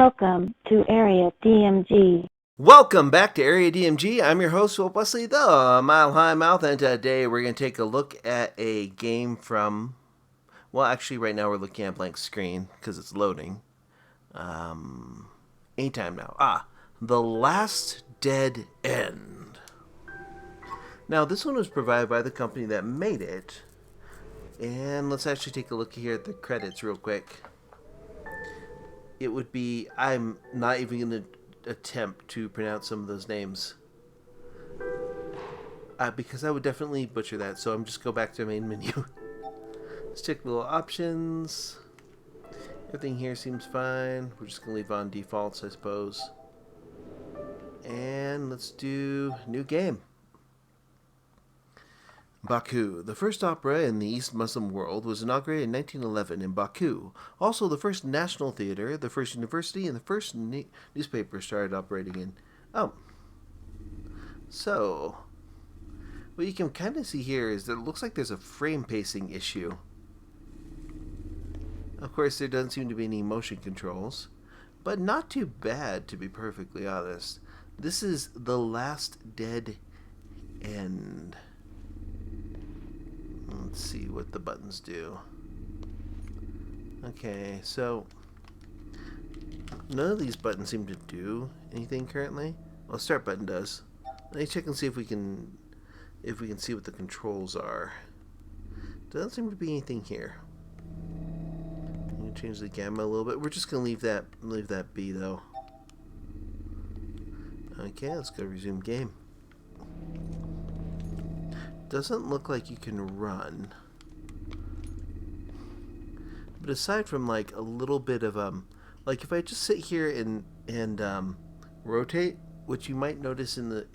Welcome to Area DMG. Welcome back to Area DMG. I'm your host, Will Wesley, the Mile High Mouth, and today we're going to take a look at a game from, well, actually right now we're looking at a blank screen because it's loading. Anytime now. The Last DeadEnd. Now, this one was provided by the company that made it, and let's actually take a look here at the credits real quick. It would be, I'm not even going to attempt to pronounce some of those names because I would definitely butcher that, so I'm just go back to the main menu. Let's check the little options. Everything here seems fine. We're just going to leave on defaults, I suppose. And let's do new game. Baku. The first opera in the East Muslim world was inaugurated in 1911 in Baku. Also, the first national theater, the first university, and the first newspaper started operating in... So, what you can kind of see here is that it looks like there's a frame pacing issue. Of course, there doesn't seem to be any motion controls, but not too bad, to be perfectly honest. This is The Last DeadEnd. Let's see what the buttons do. Okay, so none of these buttons seem to do anything currently. Well, the start button does. Let me check and see if we can see what the controls are. Doesn't seem to be anything here. I'm gonna change the gamma a little bit. We're just gonna leave that be though. Okay, let's go resume game. Doesn't look like you can run, but aside from like a little bit of like if I just sit here and rotate, what you might notice in the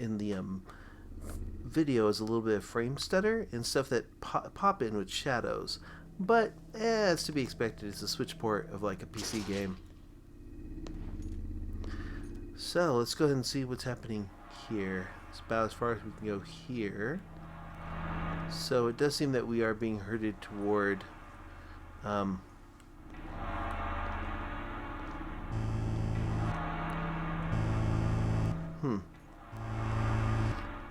video is a little bit of frame stutter and stuff that pop in with shadows, but it's to be expected. It's a switch port of like a PC game. So let's go ahead and see what's happening here. It's about as far as we can go here. So it does seem that we are being herded toward I'm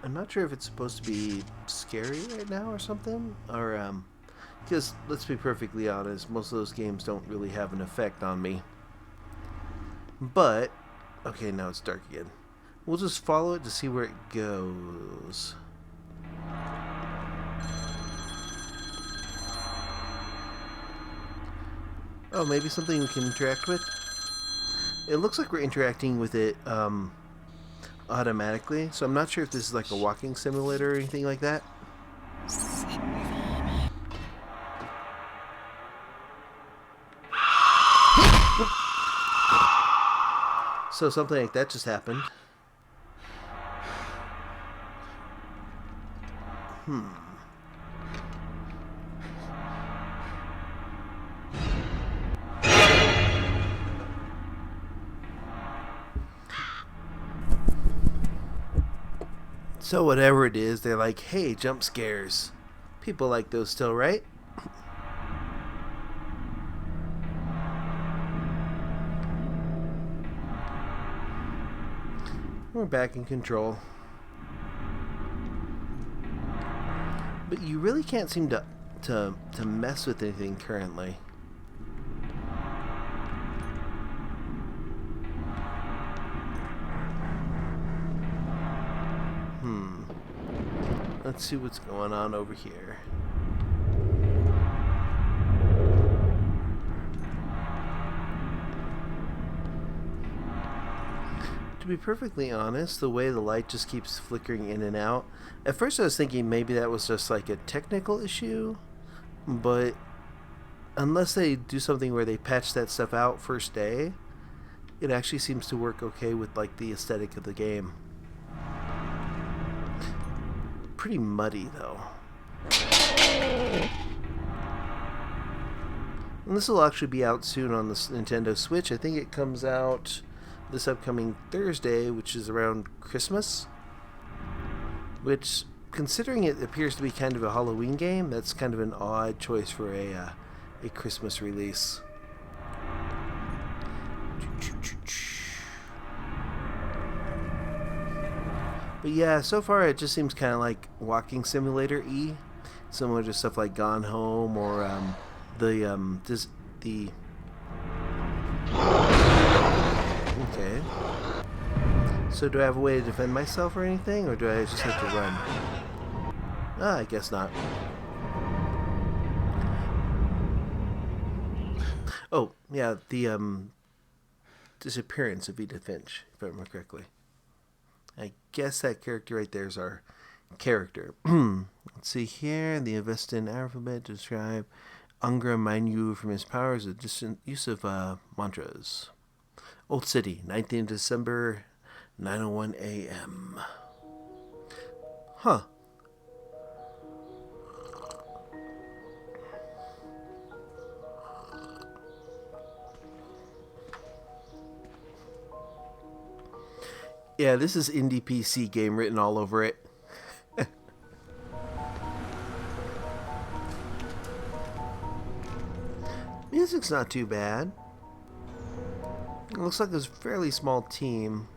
not sure if it's supposed to be scary right now or something, or because let's be perfectly honest, most of those games don't really have an effect on me. But okay, now it's dark again. We'll just follow it to see where it goes. Oh, maybe something we can interact with? It looks like we're interacting with it automatically, so I'm not sure if this is like a walking simulator or anything like that. So something like that just happened. So whatever it is, they're like, hey, jump scares. People like those still, right? We're back in control. But you really can't seem to mess with anything currently. Let's see what's going on over here. To be perfectly honest, the way the light just keeps flickering in and out, at first I was thinking maybe that was just like a technical issue, but unless they do something where they patch that stuff out first day, it actually seems to work okay with like the aesthetic of the game. Pretty muddy though. And this will actually be out soon on the Nintendo Switch. I think it comes out this upcoming Thursday, which is around Christmas. Which, considering it appears to be kind of a Halloween game, that's kind of an odd choice for a Christmas release. But yeah, so far it just seems kind of like Walking Simulator E, similar to stuff like Gone Home or the. Okay. So do I have a way to defend myself or anything, or do I just have to run? Ah, I guess not. Oh, yeah, the disappearance of Edith Finch, if I remember correctly. I guess that character right there is our character. Let's see here. The Avestan alphabet to describe Angra Mainyu from his powers, a distant use of mantras. Old City, 19th December, 9:01 a.m. Huh. Yeah, this is indie PC game written all over it. Music's not too bad. It looks like it's a fairly small team.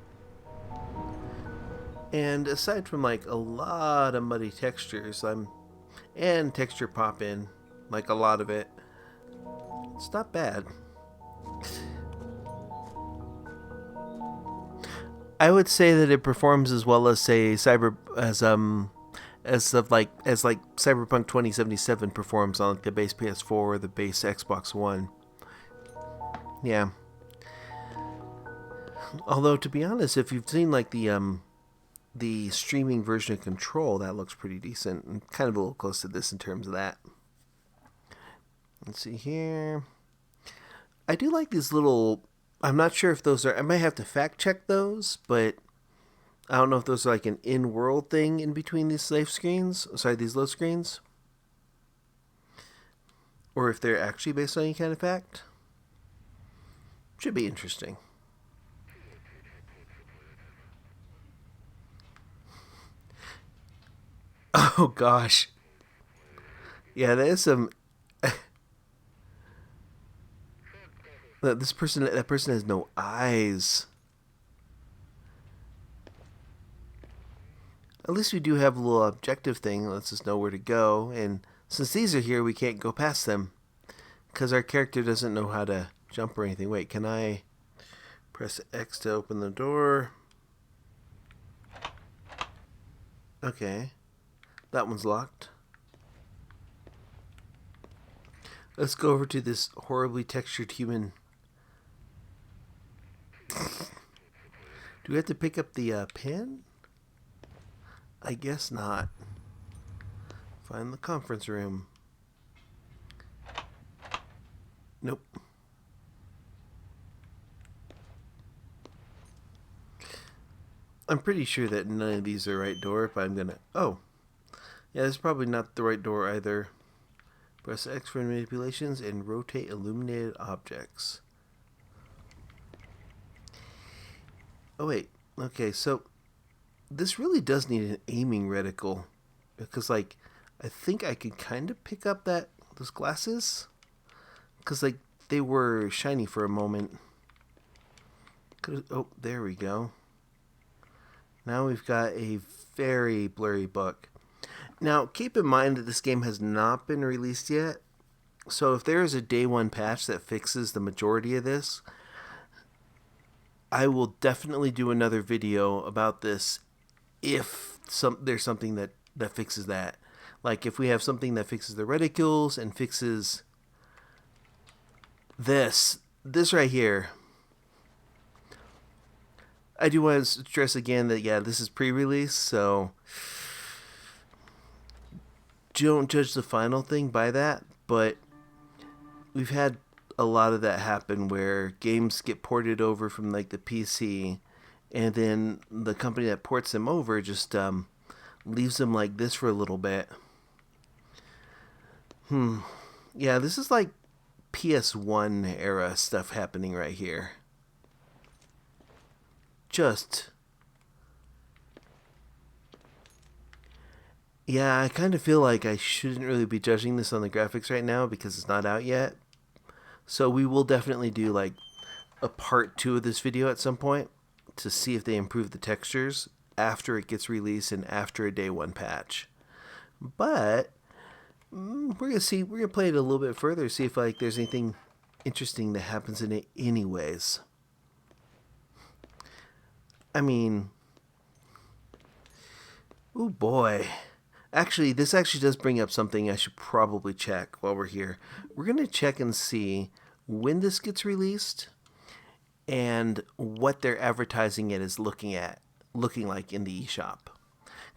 And aside from like a lot of muddy textures, and texture pop in, like a lot of it, it's not bad. I would say that it performs as well as say Cyberpunk 2077 performs on like the base PS4 or the base Xbox One. Yeah. Although to be honest, if you've seen like the streaming version of Control, that looks pretty decent and kind of a little close to this in terms of that. Let's see here. I do like these little. I'm not sure if those are. I might have to fact check those, but I don't know if those are like an in-world thing in between these load screens, or if they're actually based on any kind of fact. Should be interesting. Oh gosh. Yeah, there's some. That person has no eyes. At least we do have a little objective thing that lets us know where to go, and since these are here, we can't go past them because our character doesn't know how to jump or anything. Wait, can I press X to open the door? Okay, that one's locked. Let's go over to this horribly textured human. Do we have to pick up the pen? I guess not. Find the conference room. Nope. I'm pretty sure that none of these are the right door, but I'm gonna... Oh. Yeah, this is probably not the right door either. Press X for manipulations and rotate illuminated objects. Oh wait, okay, so this really does need an aiming reticle, because like I think I could kind of pick up those glasses, because like they were shiny for a moment. Oh, there we go. Now we've got a very blurry book. Now keep in mind that this game has not been released yet, so if there is a day one patch that fixes the majority of this, I will definitely do another video about this if there's something that fixes that. Like if we have something that fixes the reticules and fixes this right here. I do want to stress again that yeah, this is pre-release, so don't judge the final thing by that, but we've had a lot of that happen where games get ported over from like the PC, and then the company that ports them over just leaves them like this for a little bit. Yeah, this is like PS1 era stuff happening right here. Yeah, I kind of feel like I shouldn't really be judging this on the graphics right now because it's not out yet. So we will definitely do like a part 2 of this video at some point to see if they improve the textures after it gets released and after a day 1 patch. But we're gonna play it a little bit further, see if like there's anything interesting that happens in it anyways. I mean, oh boy. Actually, this actually does bring up something I should probably check while we're here. We're going to check and see when this gets released and what they're advertising it is looking like in the eShop.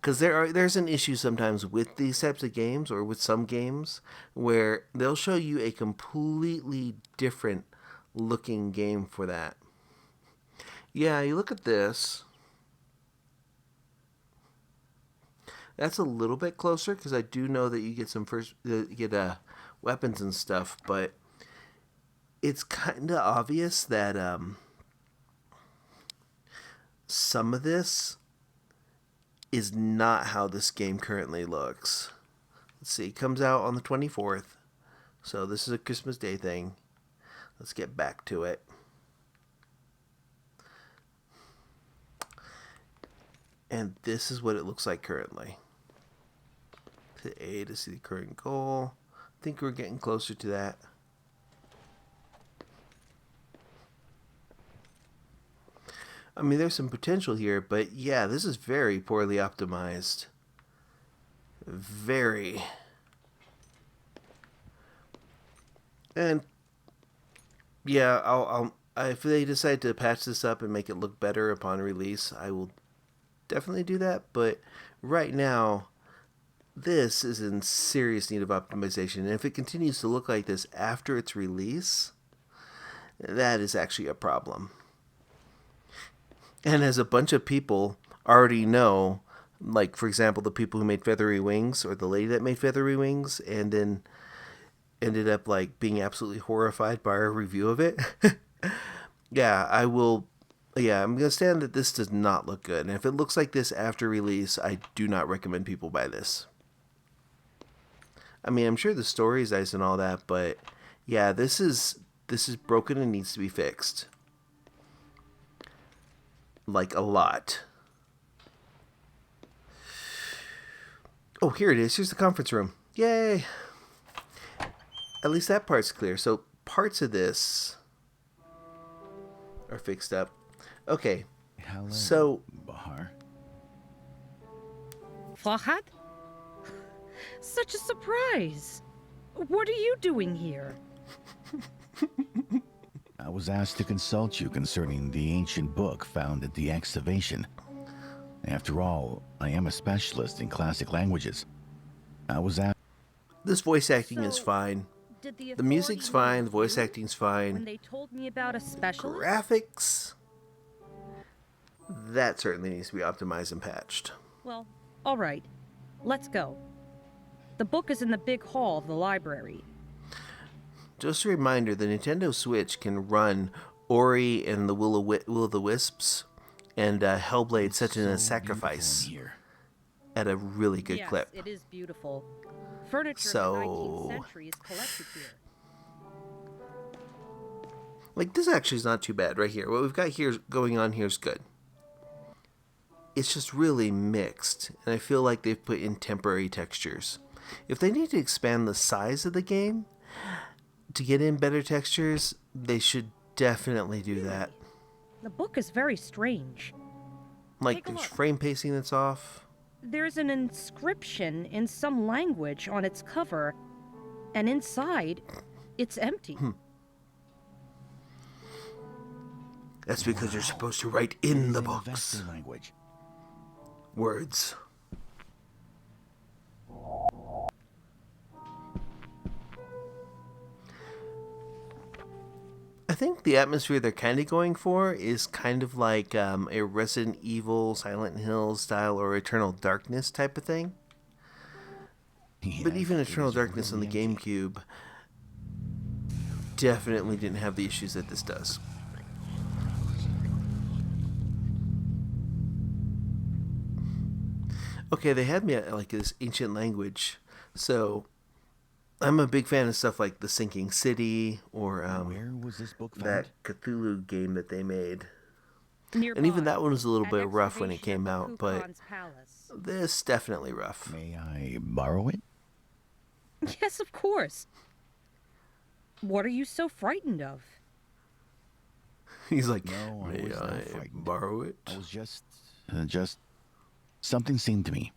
Because there's an issue sometimes with these types of games, or with some games, where they'll show you a completely different looking game for that. Yeah, you look at this. That's a little bit closer, because I do know that you get weapons and stuff, but it's kind of obvious that some of this is not how this game currently looks. Let's see, it comes out on the 24th, so this is a Christmas Day thing. Let's get back to it. And this is what it looks like currently. Hit A to see the current goal. I think we're getting closer to that. I mean, there's some potential here, but yeah, this is very poorly optimized. Very. And yeah, I'll if they decide to patch this up and make it look better upon release, I will definitely do that. But right now, this is in serious need of optimization. And if it continues to look like this after its release, that is actually a problem. And as a bunch of people already know, like, for example, the people who made Feathery Wings, or the lady that made Feathery Wings, and then ended up, like, being absolutely horrified by our review of it. I'm going to stand that this does not look good. And if it looks like this after release, I do not recommend people buy this. I mean, I'm sure the story is nice and all that, but yeah, this is broken and needs to be fixed. Like, a lot. Oh, here it is. Here's the conference room. Yay! At least that part's clear. So parts of this are fixed up. Okay. Hello, so Bahar. Fahad? Such a surprise. What are you doing here? I was asked to consult you concerning the ancient book found at the excavation. After all, I am a specialist in classic languages. I was asked... This voice acting is fine. The music's fine, the voice acting's fine. When they told me about a specialist? Graphics, that certainly needs to be optimized and patched. Well, all right. Let's go. The book is in the big hall of the library. Just a reminder, the Nintendo Switch can run Ori and the Will o' the Wisps and Hellblade: Senua's Sacrifice at a really good clip. Yes, it is beautiful. Furniture of the 19th century is collected here. Like, this actually is not too bad right here. What we've got here going on here is good. It's just really mixed, and I feel like they've put in temporary textures. If they need to expand the size of the game to get in better textures, they should definitely do that. The book is very strange. Like, there's frame pacing that's off. There's an inscription in some language on its cover, and inside, it's empty. That's because you're supposed to write in the books. Language. Words. I think the atmosphere they're kind of going for is kind of like a Resident Evil, Silent Hill style, or Eternal Darkness type of thing. Yeah, but even Eternal Darkness on the GameCube definitely didn't have the issues that this does. Okay, they had me at like this ancient language, so I'm a big fan of stuff like The Sinking City or Where was this book found? that Cthulhu game that they made. Nearby, And even that one was a little at bit rough when it excavation came at out, but Kukulkan's palace. this definitely rough. May I borrow it? Yes, of course. What are you so frightened of? He's like, No, I may was not I frightened. borrow it? I was just something seemed to me.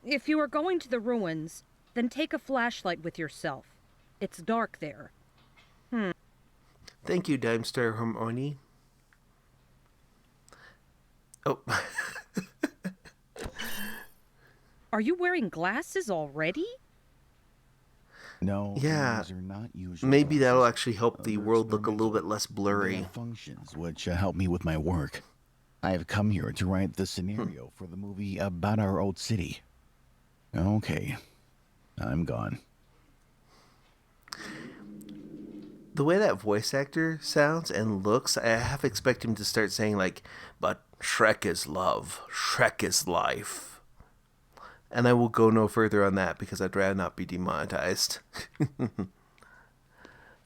If you are going to the ruins, then take a flashlight with yourself. It's dark there. Thank you, Dimestar Harmony. Oh, Are you wearing glasses already? No, Yeah, these are not usual maybe that'll glasses. actually help the They're world look a little bit experimental. less They blurry. have functions which help me with my work. I have come here to write the scenario for the movie about our old city. Okay, I'm gone. The way that voice actor sounds and looks, I half expect him to start saying like, but Shrek is love, Shrek is life. And I will go no further on that because I'd rather not be demonetized.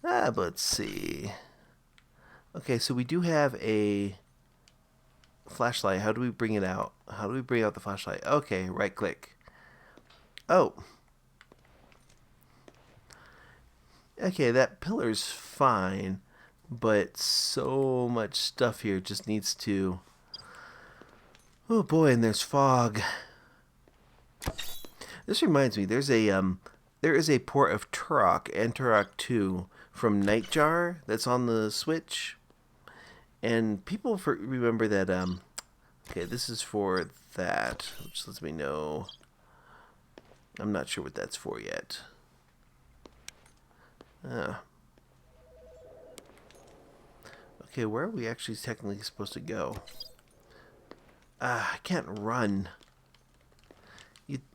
But let's see. Okay, so we do have a flashlight. How do we bring it out? How do we bring out the flashlight? Okay, right click. Oh. Okay, that pillar's fine, but so much stuff here just needs to... Oh boy, and there's fog. This reminds me, there is a port of Turok and Turok 2 from Nightjar that's on the Switch. And people remember that, okay, this is for that, which lets me know. I'm not sure what that's for yet. Okay, where are we actually technically supposed to go? I can't run.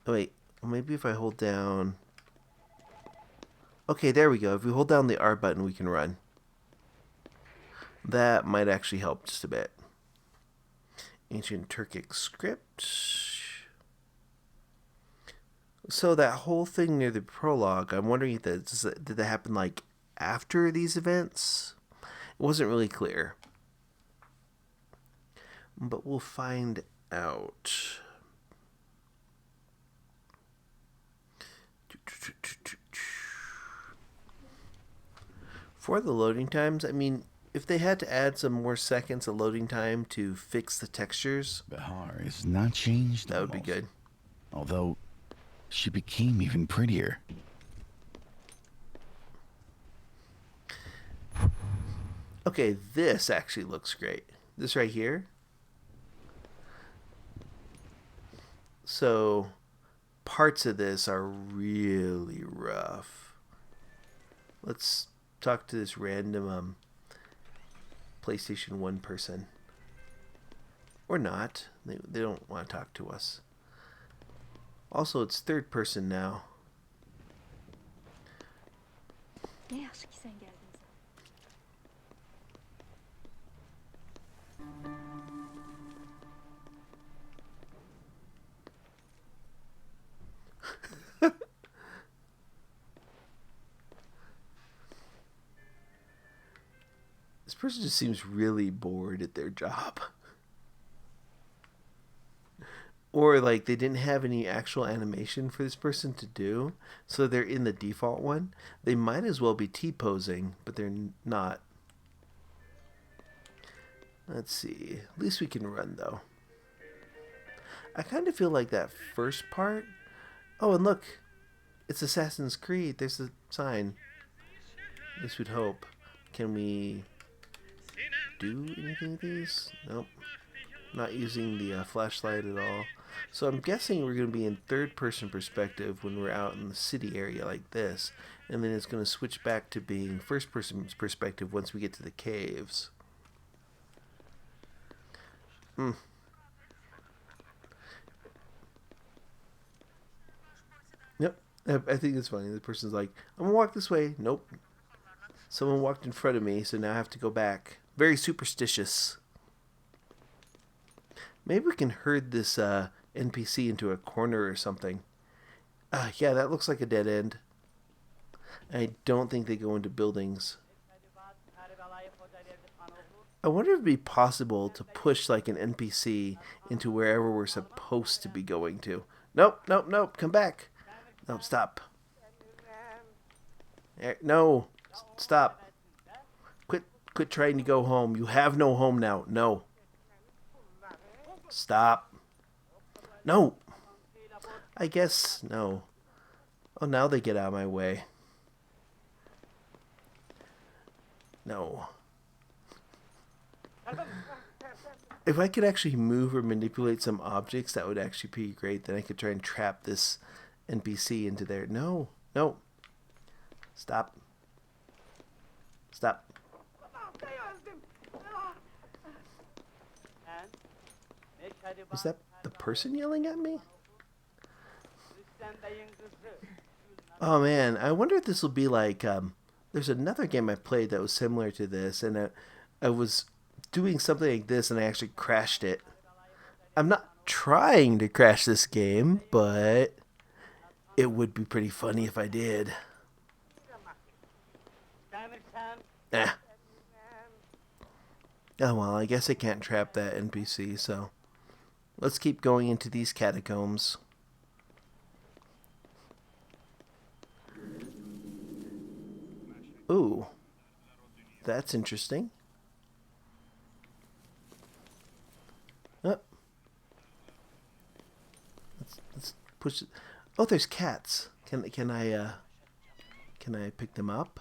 Wait, maybe if I hold down... Okay, there we go. If we hold down the R button, we can run. That might actually help just a bit. Ancient Turkic script. So that whole thing near the prologue, I'm wondering if did that happen like after these events? It wasn't really clear. But we'll find out. For the loading times, I mean, if they had to add some more seconds of loading time to fix the textures, Bahar is not changed. that would be almost. good. Although, she became even prettier. Okay, this actually looks great. This right here. So, parts of this are really rough. Let's talk to this random PlayStation 1 person. Or not. They don't want to talk to us. Also, it's third person now. This person just seems really bored at their job. Or like they didn't have any actual animation for this person to do, so they're in the default one. They might as well be T-posing, but they're not. Let's see. At least we can run though. I kind of feel like that first part. Oh, and look, it's Assassin's Creed. There's the sign. At least we'd hope. Can we do anything with these? Nope. Not using the flashlight at all. So I'm guessing we're going to be in third-person perspective when we're out in the city area like this. And then it's going to switch back to being first-person perspective once we get to the caves. Yep. I think it's funny. The person's like, I'm going to walk this way. Nope. Someone walked in front of me, so now I have to go back. Very superstitious. Maybe we can herd this NPC into a corner or something. Yeah, that looks like a dead end. I don't think they go into buildings. I wonder if it'd be possible to push like an NPC into wherever we're supposed to be going to. Nope, nope, nope. Come back. Nope, stop. No, stop. Quit trying to go home. You have no home now. No. Stop. No. I guess no. Oh, now they get out of my way. No. If I could actually move or manipulate some objects, that would actually be great. Then I could try and trap this NPC into there. No. No. Stop. Stop. Was that the person yelling at me? Oh man, I wonder if this will be like, there's another game I played that was similar to this, and I was doing something like this and I actually crashed it. I'm not trying to crash this game, but it would be pretty funny if I did. Eh. Oh well, I guess I can't trap that NPC, so let's keep going into these catacombs. Ooh, that's interesting. Oh. Let's push it. Oh, there's cats. Can I pick them up?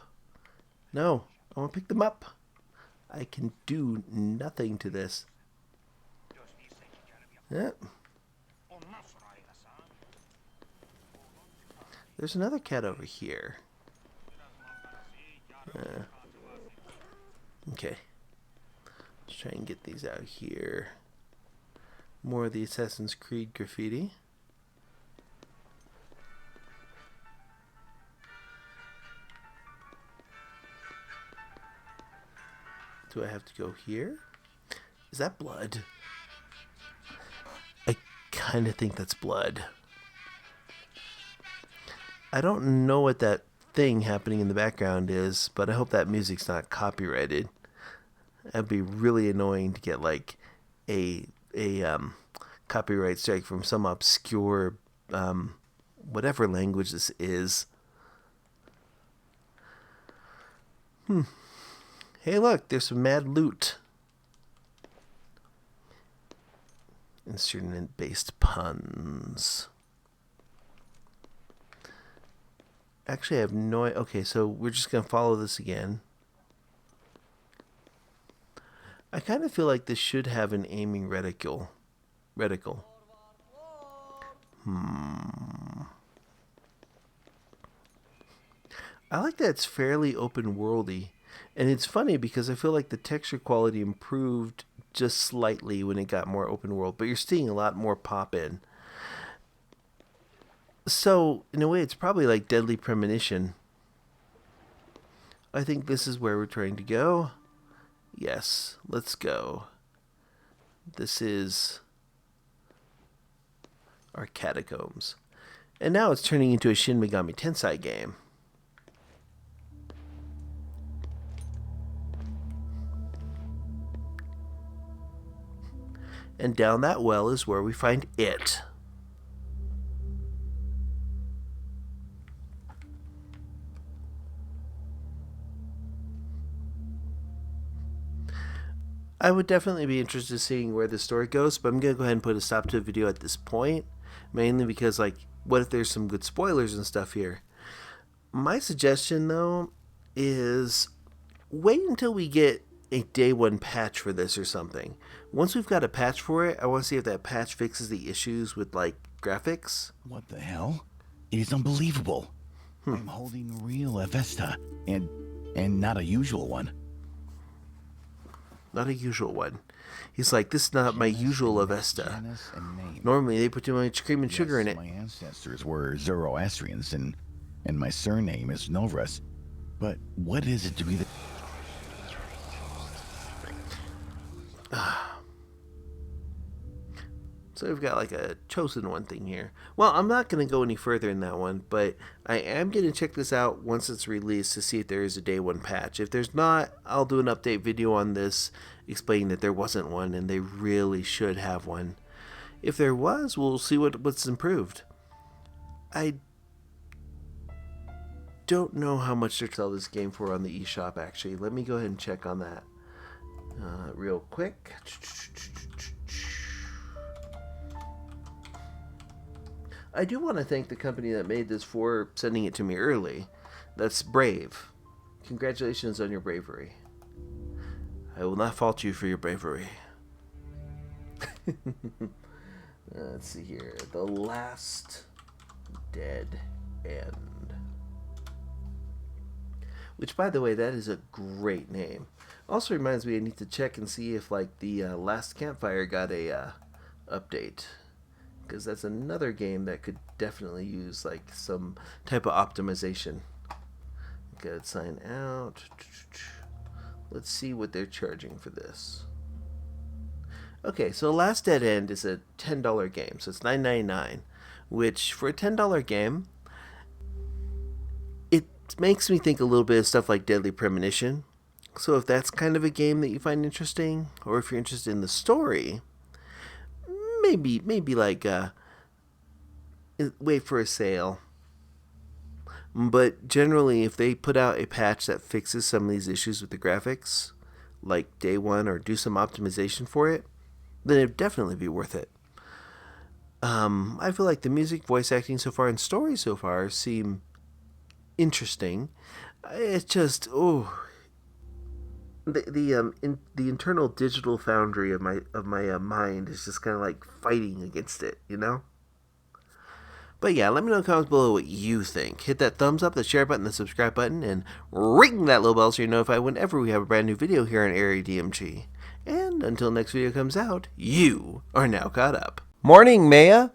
No, I want to pick them up. I can do nothing to this. Yeah. There's another cat over here. Okay. Let's try and get these out here. More of the Assassin's Creed graffiti. Do I have to go here? Is that blood? I kind of think that's blood. I don't know what that thing happening in the background is, but I hope that music's not copyrighted. That'd be really annoying to get like a copyright strike from some obscure whatever language this is. Hey look, there's some mad loot. Instrument-based puns. Actually, I have no... Okay, so we're just going to follow this again. I kind of feel like this should have an aiming reticle. I like that it's fairly open-worldy. And it's funny because I feel like the texture quality improved just slightly when it got more open world. But you're seeing a lot more pop in. So, in a way, it's probably like Deadly Premonition. I think this is where we're trying to go. Yes, let's go. This is our catacombs. And now it's turning into a Shin Megami Tensei game. And down that well is where we find it. I would definitely be interested in seeing where the story goes, but I'm going to go ahead and put a stop to the video at this point. Mainly because, like, what if there's some good spoilers and stuff here? My suggestion, though, is wait until we get a day one patch for this or something. Once we've got a patch for it, I want to see if that patch fixes the issues with, like, graphics. What the hell? It is unbelievable. I'm holding real Avesta, and not a usual one. Not a usual one. He's like, this is not my usual Avesta. Normally they put too much cream and sugar in it. My ancestors were Zoroastrians, and my surname is Novras. But what is it to be the... So we've got like a chosen one thing here. Well, I'm not going to go any further in that one, but I am going to check this out once it's released to see if there is a day one patch. If there's not, I'll do an update video on this explaining that there wasn't one and they really should have one. If there was, we'll see what's improved. I don't know how much to sell this game for on the eShop, actually. Let me go ahead and check on that real quick. I do want to thank the company that made this for sending it to me early. That's brave. Congratulations on your bravery. I will not fault you for your bravery. Let's see here. The Last DeadEnd. Which, by the way, that is a great name. Also reminds me I need to check and see if like the Last Campfire got a update. Because that's another game that could definitely use like some type of optimization. Good, sign out. Let's see what they're charging for this. Okay, so Last DeadEnd is a $10 game, so it's $9.99, which for a $10 game, it makes me think a little bit of stuff like Deadly Premonition. So if that's kind of a game that you find interesting, or if you're interested in the story, maybe like wait for a sale. But generally, if they put out a patch that fixes some of these issues with the graphics, like day one, or do some optimization for it, then it'd definitely be worth it. I feel like the music, voice acting so far, and story so far seem interesting. It's just the internal digital foundry of my mind is just kind of like fighting against it, you know. But yeah, let me know in the comments below what you think. Hit that thumbs up, the share button, the subscribe button, and ring that little bell so you're notified whenever we have a brand new video here on Area DMG. And until next video comes out, you are now caught up. Morning, Maya!